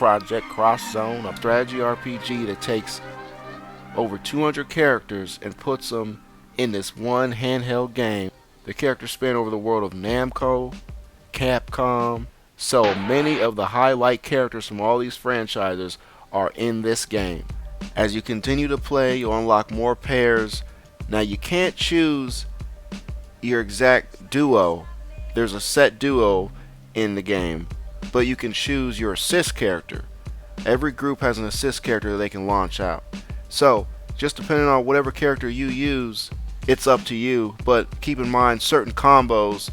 project, Cross Zone, a strategy RPG that takes over 200 characters and puts them in this one handheld game. The characters span over the world of Namco, Capcom, so many of the highlight characters from all these franchises are in this game. As you continue to play, you'll unlock more pairs. Now you can't choose your exact duo. There's a set duo in the game, but you can choose your assist character. Every group has an assist character that they can launch out. So, just depending on whatever character you use, it's up to you, but keep in mind certain combos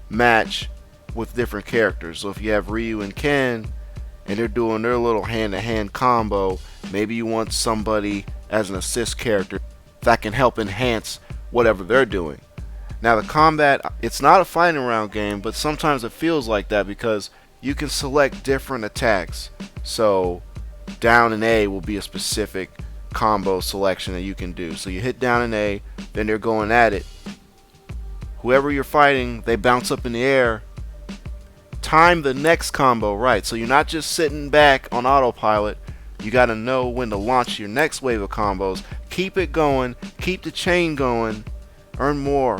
match with different characters. So if you have Ryu and Ken and they're doing their little hand-to-hand combo, maybe you want somebody as an assist character that can help enhance whatever they're doing. Now the combat, it's not a fighting round game, but sometimes it feels like that because you can select different attacks. So down and A will be a specific combo selection that you can do. So you hit down and A, then they're going at it. Whoever you're fighting, they bounce up in the air. Time the next combo right. So you're not just sitting back on autopilot. You got to know when to launch your next wave of combos. Keep it going. Keep the chain going. Earn more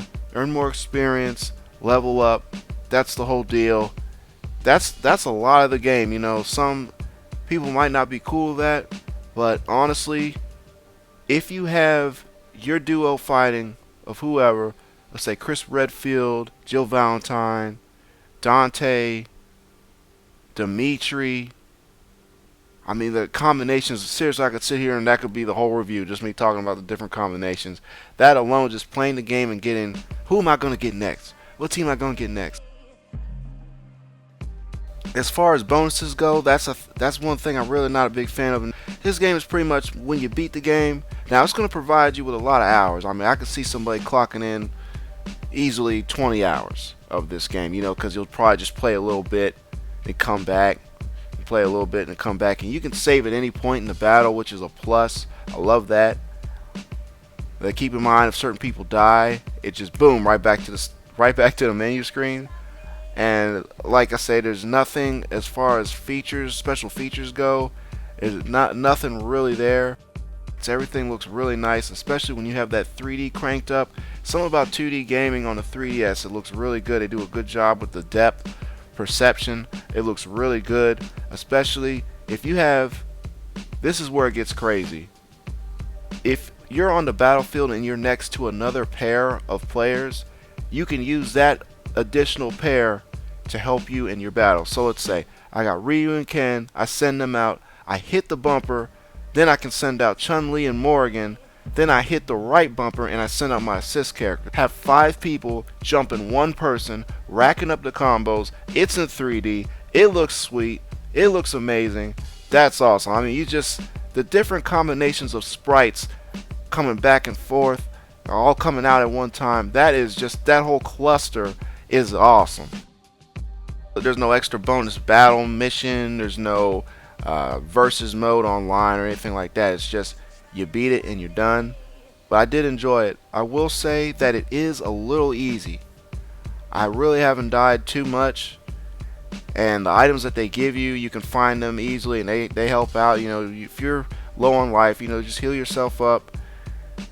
experience. Level up. That's the whole deal. That's a lot of the game. You know, some people might not be cool with that, but honestly, if you have your duo fighting of whoever, let's say Chris Redfield, Jill Valentine, Dante, Dimitri. I mean, the combinations, seriously, I could sit here and that could be the whole review, just me talking about the different combinations. That alone, just playing the game and getting, who am I going to get next? What team am I going to get next? As far as bonuses go, that's one thing I'm really not a big fan of. This game is pretty much when you beat the game. Now, it's going to provide you with a lot of hours. I mean, I could see somebody clocking in easily 20 hours of this game, you know, because you'll probably just play a little bit and come back, and play a little bit and come back, and you can save at any point in the battle, which is a plus. I love that. But keep in mind, if certain people die, it just boom right back to the menu screen. And like I say, there's nothing as far as features, special features go. There's nothing really there. Everything looks really nice, especially when you have that 3D cranked up. Something about 2D gaming on the 3DS, it looks really good. They do a good job with the depth perception. It looks really good, especially if you have, this is where it gets crazy. If you're on the battlefield and you're next to another pair of players, you can use that additional pair to help you in your battle. So let's say I got Ryu and Ken, I send them out, I hit the bumper, then I can send out Chun-Li and Morrigan, then I hit the right bumper and I send out my assist character. Have 5 people jumping one person, racking up the combos. It's in 3D, it looks sweet, it looks amazing. That's awesome. I mean, you just, the different combinations of sprites coming back and forth, all coming out at one time, that is just, that whole cluster is awesome. There's no extra bonus battle mission, there's no versus mode online or anything like that. It's just you beat it and you're done. But I did enjoy it. I will say that it is a little easy. I really haven't died too much, and the items that they give you, you can find them easily, and they help out. You know, if you're low on life, you know, just heal yourself up.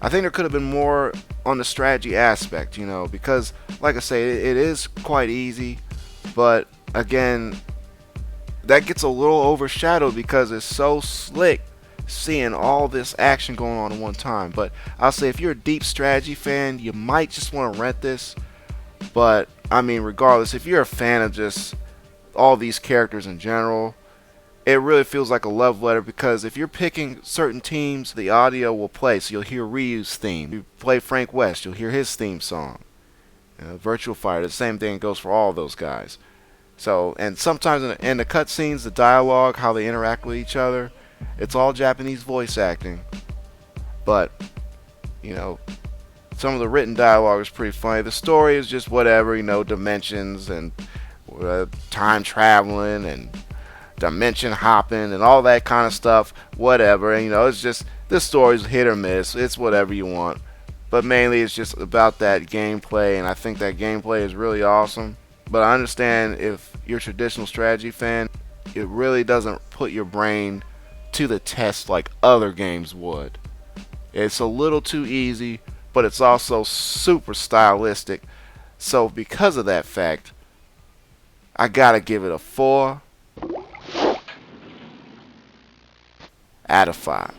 I think there could have been more on the strategy aspect, you know, because like I say, it is quite easy, but again, that gets a little overshadowed because it's so slick seeing all this action going on at one time. But I'll say if you're a deep strategy fan, you might just want to rent this. But I mean, regardless, if you're a fan of just all these characters in general, it really feels like a love letter, because if you're picking certain teams, the audio will play. So you'll hear Ryu's theme. You play Frank West, you'll hear his theme song. Virtual Fighter, the same thing goes for all those guys. So, and sometimes in the cutscenes, the dialogue, how they interact with each other, it's all Japanese voice acting. But, you know, some of the written dialogue is pretty funny. The story is just whatever, you know, dimensions and time traveling and dimension hopping and all that kind of stuff, whatever. And, you know, it's just, the story's hit or miss. It's whatever you want. But mainly it's just about that gameplay, and I think that gameplay is really awesome. But I understand if you're a traditional strategy fan, it really doesn't put your brain to the test like other games would. It's a little too easy, but it's also super stylistic. So because of that fact, I gotta give it a 4 out of 5.